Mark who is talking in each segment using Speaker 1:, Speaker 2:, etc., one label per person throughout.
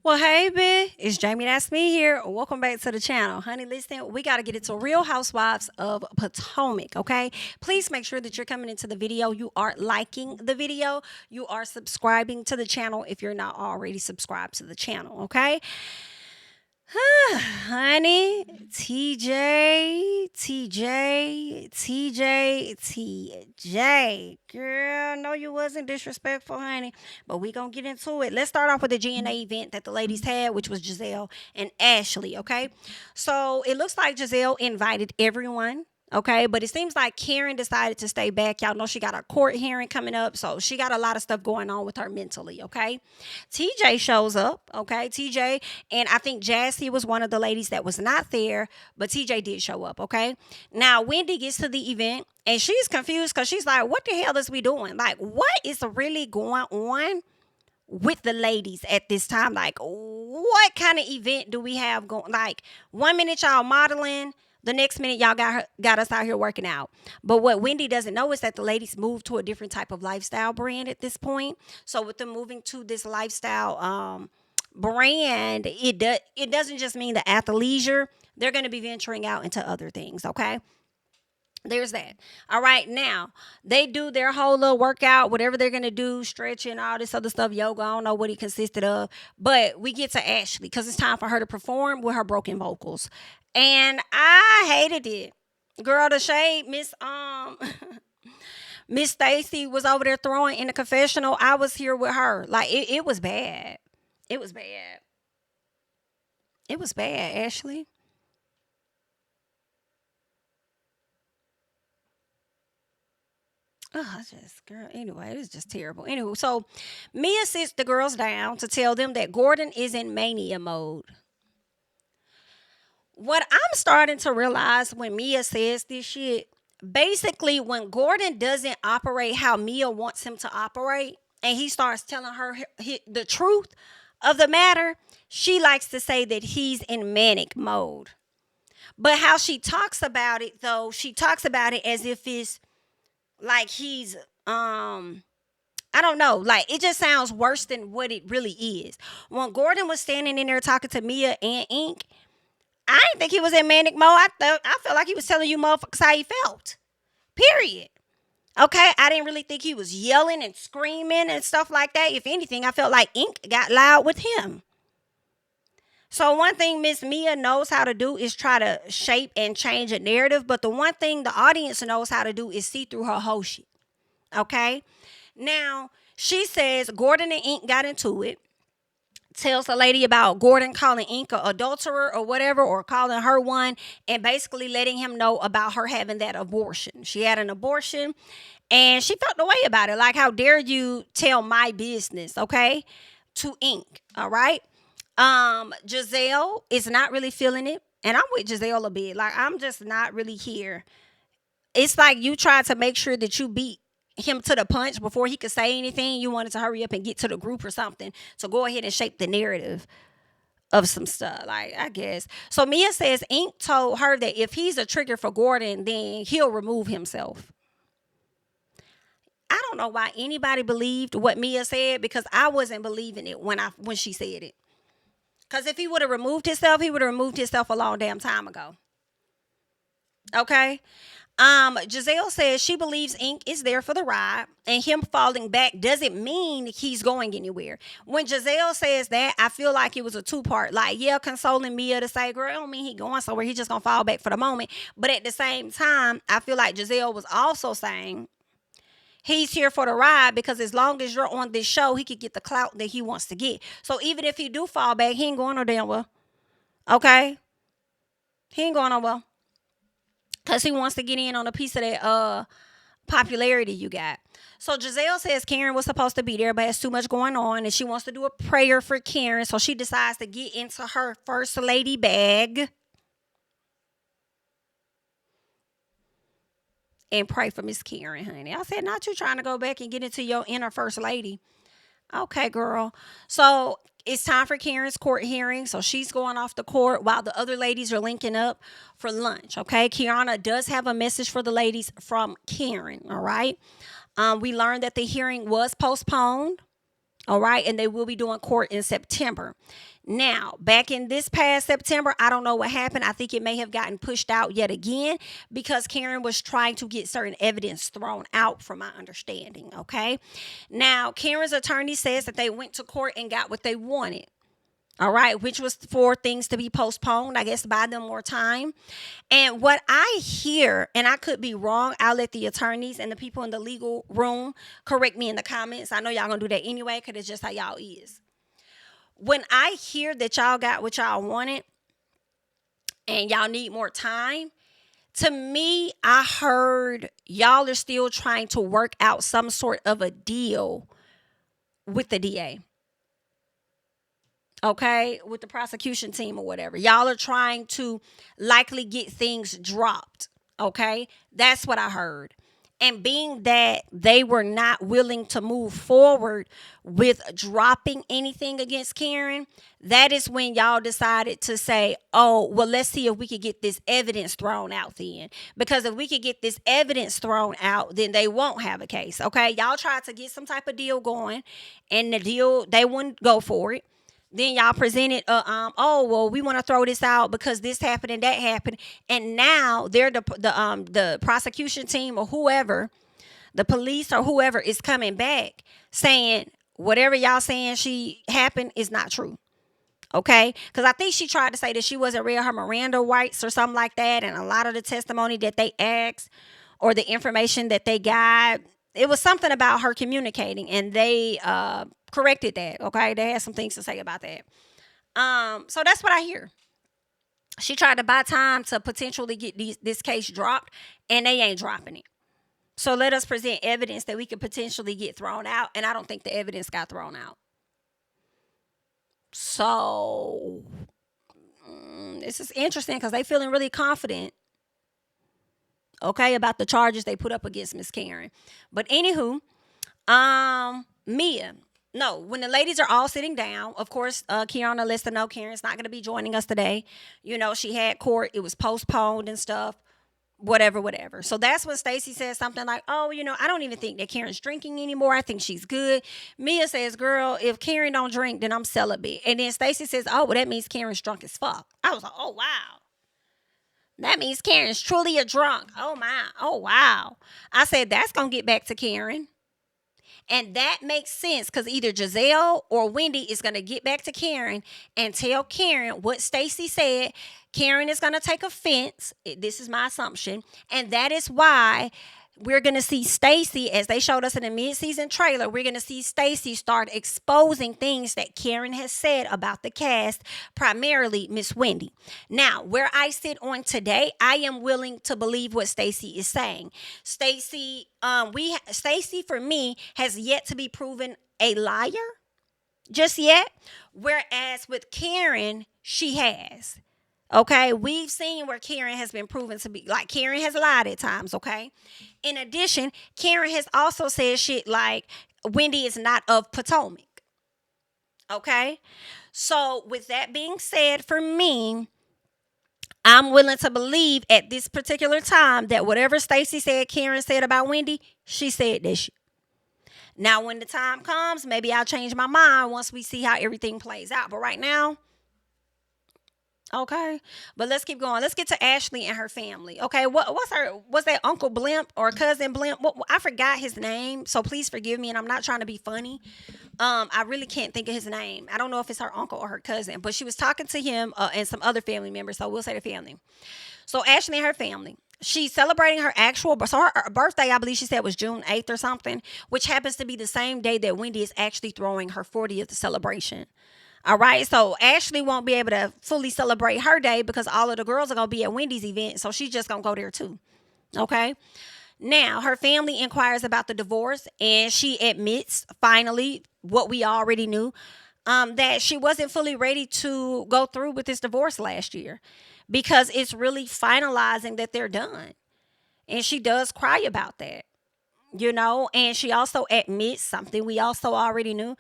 Speaker 1: Well, hey, B, it's JamiThatsMe here. Welcome back to the channel. Honey, listen, we got to get into Real Housewives of Potomac, okay? Please make sure that you're coming into the video. You are liking the video. You are subscribing to the channel if you're not already subscribed to the channel, okay? Honey, TJ. Girl, no, you wasn't disrespectful, honey. But we gonna get into it. Let's start off with the GNA event that the ladies had, which was Gizelle and Ashley, okay? So it looks like Gizelle invited everyone. Okay, but it seems like Karen decided to stay back. Y'all know she got a court hearing coming up, so she got a lot of stuff going on with her mentally. Okay, TJ shows up. Okay, TJ, and I think Jassy was one of the ladies that was not there, but TJ did show up. Okay, now Wendy gets to the event and she's confused because she's like, "What the hell is we doing? Like, what is really going on with the ladies at this time? Like, what kind of event do we have going? Like, 1 minute y'all modeling." The next minute, y'all got us out here working out. But what Wendy doesn't know is that the ladies moved to a different type of lifestyle brand at this point. So with them moving to this lifestyle brand, it doesn't just mean the athleisure. They're going to be venturing out into other things, okay? There's that. All right, now they do their whole little workout, whatever they're gonna do, stretching, all this other stuff, yoga. I don't know what it consisted of, but we get to Ashley because it's time for her to perform with her broken vocals, and I hated it, girl. The shade, Miss Stacy was over there throwing in the confessional. I was here with her. Like it was bad. It was bad. It was bad, Ashley. Oh, just girl. Anyway, it is just terrible. Anyway, so Mia sits the girls down to tell them that Gordon is in mania mode. What I'm starting to realize when Mia says this shit, basically when Gordon doesn't operate how Mia wants him to operate, and he starts telling her the truth of the matter, she likes to say that he's in manic mode. But how she talks about it, though, she talks about it as if it's like he's I don't know, like it just sounds worse than what it really is. When Gordon was standing in there talking to Mia and Ink, I didn't think he was in manic mode. I felt like he was telling you motherfuckers how he felt. Period. Okay, I didn't really think he was yelling and screaming and stuff like that. If anything, I felt like Ink got loud with him. So one thing Miss Mia knows how to do is try to shape and change a narrative. But the one thing the audience knows how to do is see through her whole shit. Okay? Now, she says Gordon and Ink got into it. Tells the lady about Gordon calling Ink an adulterer or whatever, or calling her one, and basically letting him know about her having that abortion. She had an abortion, and she felt the way about it. Like, how dare you tell my business, okay, to Ink, all right? Gizelle is not really feeling it. And I'm with Gizelle a bit. Like, I'm just not really here. It's like you tried to make sure that you beat him to the punch before he could say anything. You wanted to hurry up and get to the group or something. So go ahead and shape the narrative of some stuff. Like, I guess. So Mia says Ink told her that if he's a trigger for Gordon, then he'll remove himself. I don't know why anybody believed what Mia said, because I wasn't believing it when she said it. Because if he would have removed himself, he would have removed himself a long damn time ago. Okay? Gizelle says she believes Ink is there for the ride, and him falling back doesn't mean he's going anywhere. When Gizelle says that, I feel like it was a two-part. Like, yeah, consoling Mia to say, girl, I don't mean he going somewhere. He just going to fall back for the moment. But at the same time, I feel like Gizelle was also saying he's here for the ride, because as long as you're on this show, he could get the clout that he wants to get. So even if he do fall back, he ain't going no damn well. Okay? He ain't going no well. Because he wants to get in on a piece of that popularity you got. So Gizelle says Karen was supposed to be there, but has too much going on, and she wants to do a prayer for Karen. So she decides to get into her first lady bag and pray for Miss Karen, honey. I said, not you trying to go back and get into your inner first lady. Okay, girl. So it's time for Karen's court hearing. So she's going off the court while the other ladies are linking up for lunch. Okay, Kiana does have a message for the ladies from Karen. All right. We learned that the hearing was postponed. All right. And they will be doing court in September. Now, back in this past September, I don't know what happened. I think it may have gotten pushed out yet again because Karen was trying to get certain evidence thrown out, from my understanding. Okay. Now, Karen's attorney says that they went to court and got what they wanted. All right, which was for things to be postponed, I guess, buy them more time. And what I hear, and I could be wrong, I'll let the attorneys and the people in the legal room correct me in the comments. I know y'all gonna do that anyway, because it's just how y'all is. When I hear that y'all got what y'all wanted and y'all need more time, to me, I heard y'all are still trying to work out some sort of a deal with the DA. Okay, with the prosecution team or whatever. Y'all are trying to likely get things dropped. Okay, that's what I heard. And being that they were not willing to move forward with dropping anything against Karen, that is when y'all decided to say, oh, well, let's see if we could get this evidence thrown out then. Because if we could get this evidence thrown out, then they won't have a case. Okay, y'all tried to get some type of deal going, and the deal, they wouldn't go for it. Then y'all presented, oh, well, we want to throw this out because this happened and that happened. And now they're the prosecution team or whoever, the police or whoever is coming back saying whatever y'all saying she happened is not true. Okay? Because I think she tried to say that she wasn't read her Miranda rights or something like that. And a lot of the testimony that they asked or the information that they got, it was something about her communicating, and they corrected that. Okay, they had some things to say about that. So that's what I hear. She tried to buy time to potentially get this case dropped, and they ain't dropping it. So let us present evidence that we could potentially get thrown out, and I don't think the evidence got thrown out. So this is interesting because they feeling really confident, okay, about the charges they put up against Miss Karen. But anywho, Mia. No, when the ladies are all sitting down, of course, Kiana lets them know Karen's not going to be joining us today. You know, she had court. It was postponed and stuff. Whatever. So that's when Stacey says something like, oh, you know, I don't even think that Karen's drinking anymore. I think she's good. Mia says, girl, if Karen don't drink, then I'm celibate. And then Stacey says, oh, well, that means Karen's drunk as fuck. I was like, oh, wow. That means Karen's truly a drunk. Oh, my. Oh, wow. I said, that's going to get back to Karen. And that makes sense because either Gizelle or Wendy is going to get back to Karen and tell Karen what Stacey said. Karen is going to take offense. This is my assumption. And that is why we're going to see Stacey, as they showed us in the mid-season trailer, we're going to see Stacey start exposing things that Karen has said about the cast, primarily Miss Wendy. Now, where I sit on today, I am willing to believe what Stacey is saying. Stacey, for me, has yet to be proven a liar, just yet. Whereas with Karen, she has. Okay, we've seen where Karen has been proven to be, like, Karen has lied at times, okay? In addition, Karen has also said shit like Wendy is not of Potomac, okay? So with that being said, for me, I'm willing to believe at this particular time that whatever Stacey said Karen said about Wendy, she said that shit. Now, when the time comes, maybe I'll change my mind once we see how everything plays out. But right now, okay, but let's keep going. Let's get to Ashley and her family. Okay, was that Uncle Blimp or Cousin Blimp? I forgot his name, so please forgive me, and I'm not trying to be funny. I really can't think of his name. I don't know if it's her uncle or her cousin, but she was talking to him and some other family members, so we'll say the family. So Ashley and her family. She's celebrating her her birthday, I believe she said, was June 8th or something, which happens to be the same day that Wendy is actually throwing her 40th celebration. All right, so Ashley won't be able to fully celebrate her day because all of the girls are going to be at Wendy's event, so she's just going to go there too. Okay? Now, her family inquires about the divorce, and she admits, finally, what we already knew, that she wasn't fully ready to go through with this divorce last year because it's really finalizing that they're done. And she does cry about that, you know, and she also admits something we also already knew,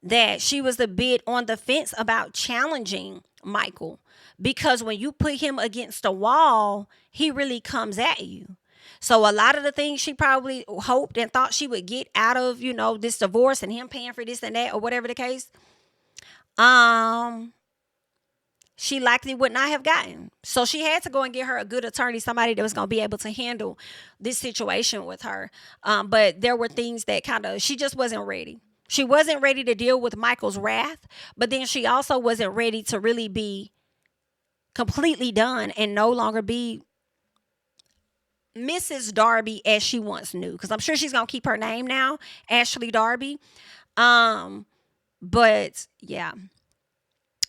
Speaker 1: that she was a bit on the fence about challenging Michael because when you put him against a wall, he really comes at you. So a lot of the things she probably hoped and thought she would get out of, this divorce and him paying for this and that or whatever the case, um, she likely would not have gotten. So she had to go and get her a good attorney, somebody that was going to be able to handle this situation with her. But there were things that she just wasn't ready. She wasn't ready to deal with Michael's wrath, but then she also wasn't ready to really be completely done and no longer be Mrs. Darby as she once knew. Because I'm sure she's going to keep her name now, Ashley Darby. But yeah.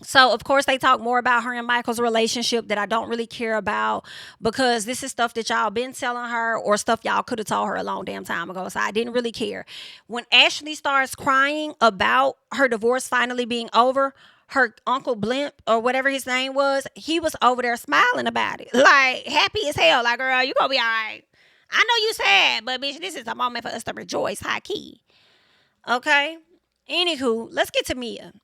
Speaker 1: So, of course, they talk more about her and Michael's relationship that I don't really care about, because this is stuff that y'all been telling her or stuff y'all could have told her a long damn time ago. So I didn't really care. When Ashley starts crying about her divorce finally being over, her Uncle Blimp or whatever his name was, he was over there smiling about it. Like, happy as hell. Like, girl, you gonna be all right. I know you sad, but bitch, this is a moment for us to rejoice, high key. Okay? Anywho, let's get to Mia.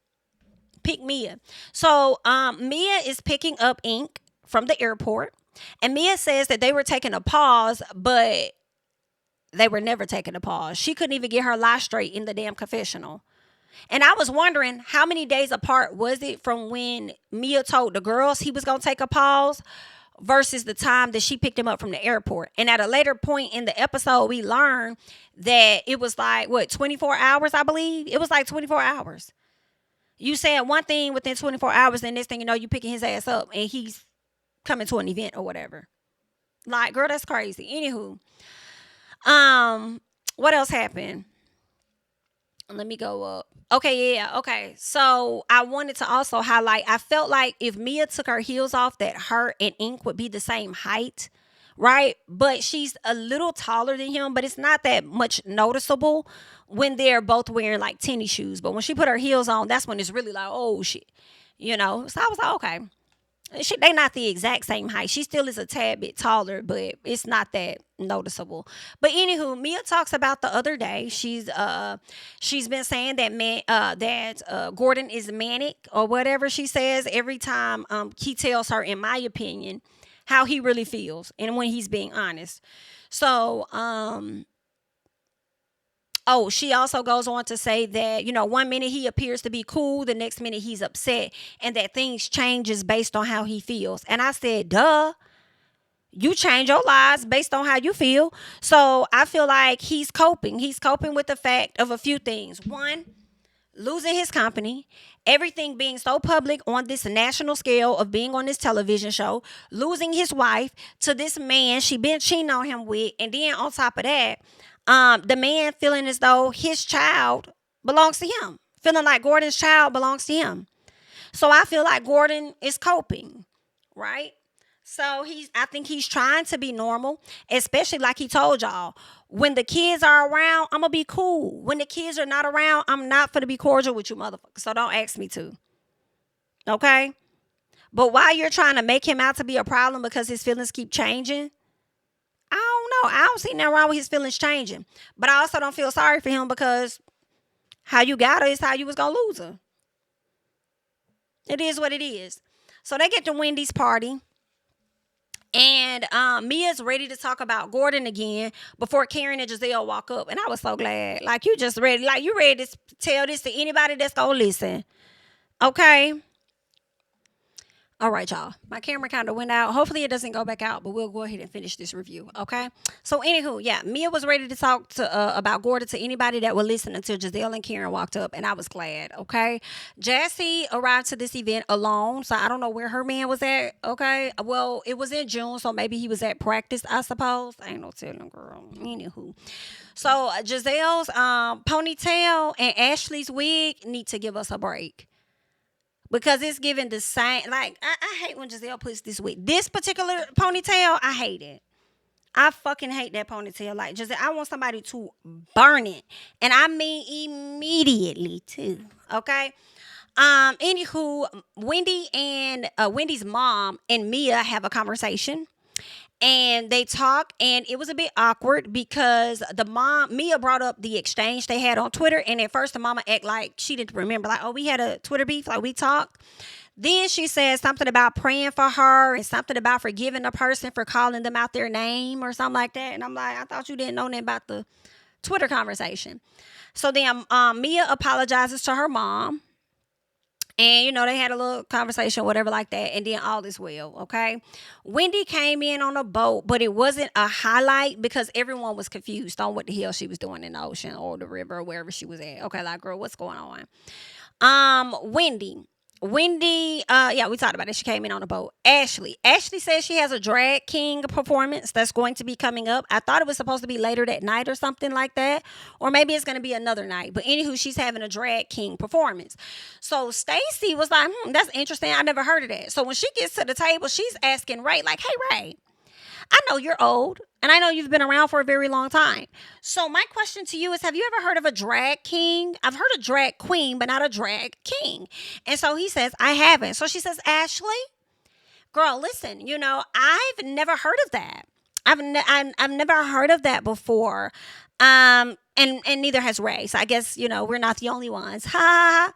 Speaker 1: Pick Mia. So Mia is picking up ink from the airport, and Mia says that they were taking a pause, but they were never taking a pause. She couldn't even get her lie straight in the damn confessional. And I was wondering, how many days apart was it from when Mia told the girls he was going to take a pause versus the time that she picked him up from the airport? And at a later point in the episode, we learned that it was like, 24 hours, I believe? It was like 24 hours. You said one thing within 24 hours, and next thing you know, you picking his ass up and he's coming to an event or whatever. Like, girl, that's crazy. Anywho, what else happened? Let me go up. Okay, yeah, okay. So I wanted to also highlight, I felt like if Mia took her heels off, that her and Ink would be the same height, right? But she's a little taller than him, but it's not that much noticeable when they're both wearing like tennis shoes. But when she put her heels on, that's when it's really like, oh shit, So I was like, okay. They not the exact same height. She still is a tad bit taller, but it's not that noticeable. But anywho, Mia talks about the other day. She's been saying that Gordon is manic or whatever she says every time he tells her, in my opinion, how he really feels and when he's being honest. So she also goes on to say that, one minute he appears to be cool, the next minute he's upset, and that things changes based on how he feels. And I said, duh, you change your lives based on how you feel. So I feel like he's coping. He's coping with the fact of a few things. One, losing his company, everything being so public on this national scale of being on this television show, losing his wife to this man she been cheating on him with, and then on top of that, the man feeling as though his child belongs to him, feeling like Gordon's child belongs to him. So I feel like Gordon is coping, right? So I think he's trying to be normal, especially like he told y'all, when the kids are around, I'm gonna be cool. When the kids are not around, I'm not gonna be cordial with you motherfuckers. So don't ask me to. Okay? But while you're trying to make him out to be a problem because his feelings keep changing, I don't know. I don't see nothing wrong with his feelings changing. But I also don't feel sorry for him, because how you got her is how you was going to lose her. It is what it is. So they get to Wendy's party. And Mia's ready to talk about Gordon again before Karen and Gizelle walk up. And I was so glad. Like, you just ready. Like, you ready to tell this to anybody that's going to listen. Okay? All right, y'all. My camera kind of went out. Hopefully it doesn't go back out, but we'll go ahead and finish this review, okay? So, anywho, yeah, Mia was ready to talk to about Gordon to anybody that would listen until Gizelle and Karen walked up, and I was glad, okay? Jassy arrived to this event alone, so I don't know where her man was at, okay? Well, it was in June, so maybe he was at practice, I suppose. I ain't no telling, girl. Anywho. So, Giselle's ponytail and Ashley's wig need to give us a break. Because it's giving the same, like, I hate when Gizelle puts this wig. This particular ponytail, I hate it. I fucking hate that ponytail. Like, Gizelle, I want somebody to burn it. And I mean immediately, too. Okay? Anywho, Wendy and Wendy's mom and Mia have a conversation. And they talk, and it was a bit awkward because Mia brought up the exchange they had on Twitter. And at first, the mama act like she didn't remember. Like, oh, we had a Twitter beef, like we talked. Then she said something about praying for her and something about forgiving a person for calling them out their name or something like that. And I'm like, I thought you didn't know nothing about the Twitter conversation. So then Mia apologizes to her mom. And, they had a little conversation, whatever like that. And then all is well, okay? Wendy came in on a boat, but it wasn't a highlight because everyone was confused on what the hell she was doing in the ocean or the river or wherever she was at. Okay, like, girl, what's going on? Wendy, yeah, we talked about it. She came in on a boat. Ashley says she has a drag king performance that's going to be coming up. I thought it was supposed to be later that night or something like that. Or maybe it's going to be another night. But anywho, she's having a drag king performance. So Stacy was like, that's interesting. I never heard of that. So when she gets to the table, she's asking Ray, like, hey, Ray, I know you're old, and I know you've been around for a very long time. So my question to you is, have you ever heard of a drag king? I've heard of drag queen, but not a drag king. And so he says, I haven't. So she says, Ashley, girl, listen, I've never heard of that. I've never heard of that before. And neither has Ray. So I guess, we're not the only ones. Ha.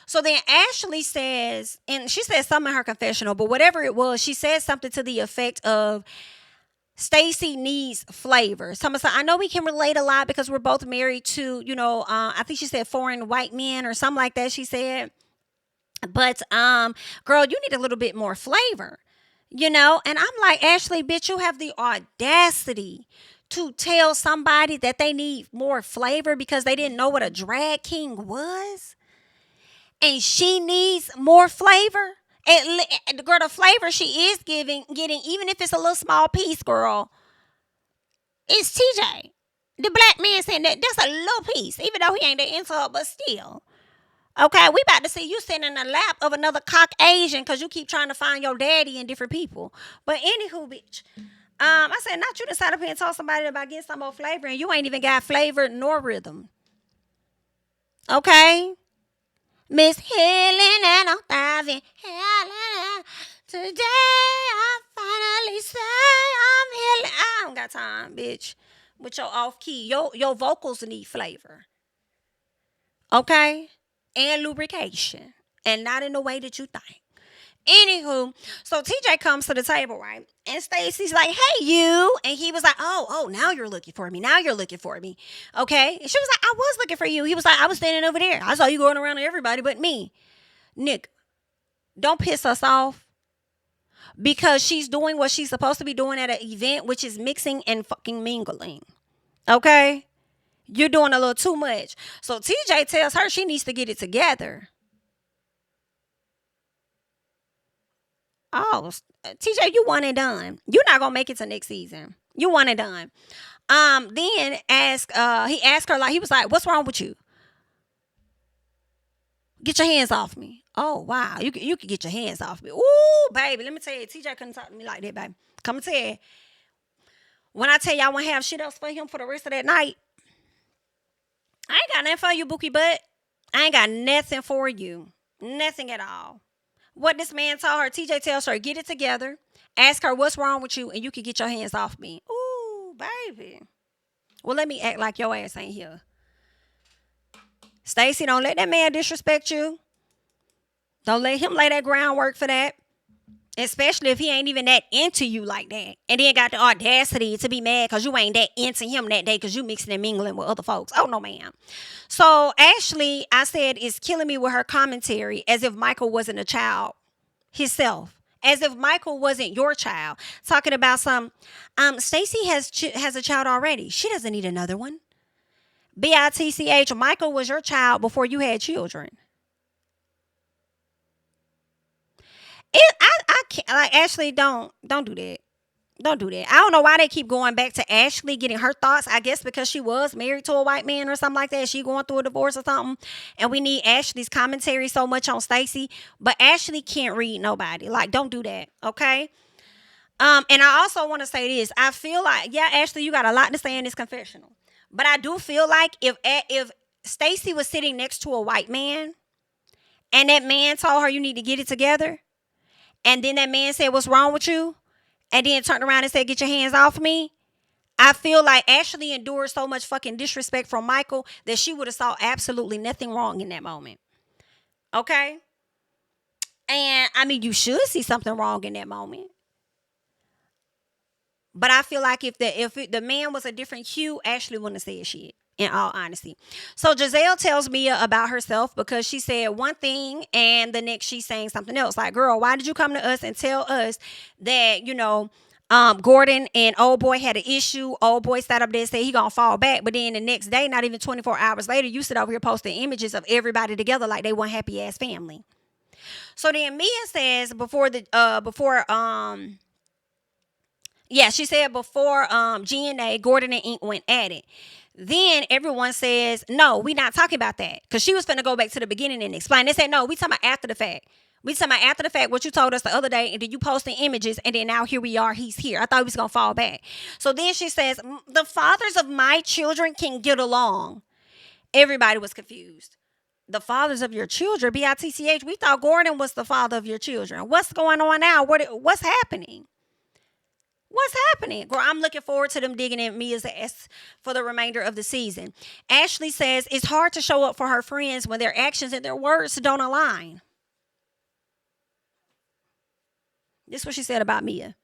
Speaker 1: So then Ashley says, and she says something in her confessional, but whatever it was, she says something to the effect of, Stacy needs flavor. Someone said, I know we can relate a lot because we're both married to, I think she said foreign white men or something like that, she said. But, girl, you need a little bit more flavor, And I'm like, Ashley, bitch, you have the audacity to tell somebody that they need more flavor because they didn't know what a drag king was? And she needs more flavor? And girl, the flavor she is getting, even if it's a little small piece, girl, it's TJ. The black man saying that's a little piece, even though he ain't that into her, but still. Okay, we about to see you sitting in the lap of another Caucasian because you keep trying to find your daddy in different people. But anywho, bitch, I said, not you to sat up here and told somebody about getting some more flavor, and you ain't even got flavor nor rhythm. Okay? Miss Helen and Octavia, Helen, today I finally say I'm Helen. I don't got time, bitch, with your off key. Your vocals need flavor. Okay? And lubrication. And not in the way that you think. Anywho, so TJ comes to the table, right? And Stacy's like, hey, you. And he was like, oh, now you're looking for me. Now you're looking for me. Okay? And she was like, I was looking for you. He was like, I was standing over there. I saw you going around to everybody but me. Nick, don't piss us off. Because she's doing what she's supposed to be doing at an event, which is mixing and fucking mingling. Okay? You're doing a little too much. So TJ tells her she needs to get it together. Oh, TJ, you one and done. You're not gonna make it to next season. You one and done. Then he asked her, like, he was like, what's wrong with you? Get your hands off me. Oh, wow. You can get your hands off me. Ooh, baby, let me tell you, TJ couldn't talk to me like that, baby. Come and tell you. When I tell you I won't have shit else for him for the rest of that night, I ain't got nothing for you, Bookie Butt. I ain't got nothing for you. Nothing at all. What this man told her, TJ tells her, get it together. Ask her what's wrong with you and you can get your hands off me. Ooh, baby. Well, let me act like your ass ain't here. Stacy, don't let that man disrespect you. Don't let him lay that groundwork for that. Especially if he ain't even that into you like that. And then got the audacity to be mad because you ain't that into him that day because you mixing and mingling with other folks. Oh, no, ma'am. So Ashley, I said, is killing me with her commentary as if Michael wasn't a child himself. As if Michael wasn't your child. Talking about Stacy has a child already. She doesn't need another one. BITCH, Michael was your child before you had children. I can't, like, Ashley, don't do that. Don't do that. I don't know why they keep going back to Ashley getting her thoughts. I guess because she was married to a white man or something like that. She going through a divorce or something. And we need Ashley's commentary so much on Stacy. But Ashley can't read nobody. Like, don't do that. Okay? And I also want to say this. I feel like, yeah, Ashley, you got a lot to say in this confessional. But I do feel like if Stacy was sitting next to a white man and that man told her you need to get it together, and then that man said, what's wrong with you? And then turned around and said, get your hands off me. I feel like Ashley endured so much fucking disrespect from Michael that she would have saw absolutely nothing wrong in that moment. Okay? And I mean, you should see something wrong in that moment. But I feel like if the man was a different hue, Ashley wouldn't have said shit. In all honesty. So Gizelle tells Mia about herself because she said one thing and the next she's saying something else. Like, girl, why did you come to us and tell us that, Gordon and old boy had an issue? Old boy sat up there and said he gonna fall back. But then the next day, not even 24 hours later, you sit over here posting images of everybody together like they one happy ass family. So then Mia says she said before G&A, Gordon and Ink went at it. Then everyone says, no, we not talking about that. Because she was finna go back to the beginning and explain. They said, no, we talking about after the fact. We talking about after the fact, what you told us the other day, and then you posting images, and then now here we are, he's here. I thought he was going to fall back. So then she says, the fathers of my children can get along. Everybody was confused. The fathers of your children, B-I-T-C-H, we thought Gordon was the father of your children. What's going on now? What's happening? What's happening? Girl, I'm looking forward to them digging in Mia's ass for the remainder of the season. Ashley says it's hard to show up for her friends when their actions and their words don't align. This is what she said about Mia.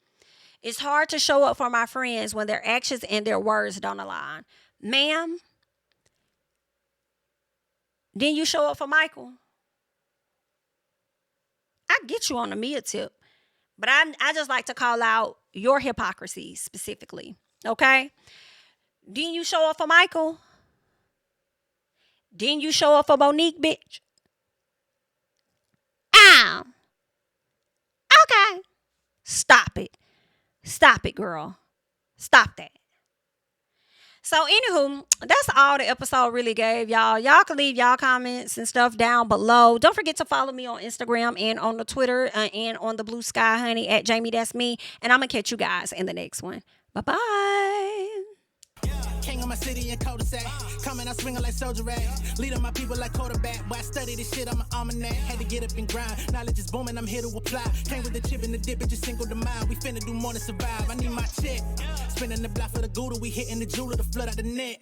Speaker 1: It's hard to show up for my friends when their actions and their words don't align. Ma'am, didn't you show up for Michael? I get you on the Mia tip. But I just like to call out your hypocrisy specifically, okay? Didn't you show up for Michael? Didn't you show up for Monique, bitch? Ow. Okay. Stop it. Stop it, girl. Stop that. So, anywho, that's all the episode really gave, y'all. Y'all can leave y'all comments and stuff down below. Don't forget to follow me on Instagram and on the Twitter and on the Blue Sky, honey, at JamiThatsMe. And I'm going to catch you guys in the next one. Bye-bye.
Speaker 2: King of my city and cul-de-sac. Coming out swinging like Soldier Ray. Leading my people like quarterback. Boy, I study this shit, I'm an almanac. Had to get up and grind. Knowledge is booming, I'm here to apply. Came with the chip and the dip, it just single the mind. We finna do more than survive. I need my check. Spinning the block for the Gouda. We hitting the jeweler to flood out the net.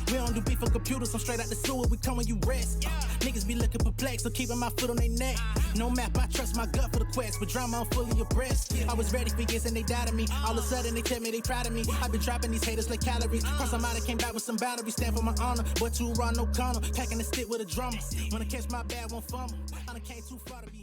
Speaker 2: We don't do beef on computers, I'm straight out the sewer. We come when you rest. Niggas be looking perplexed, so keeping my foot on their neck. No map, I trust my gut for the quest. With drama, I'm fully abreast. I was ready for years and they died of me. All of a sudden, they tell me they proud of me. I've been dropping these haters like calories. Cross them out, I came back with some boundaries. Stand for my honor, but too raw, no corner. Packing the stick with a drummer. When I catch my bad, won't fumble. I done came too far to be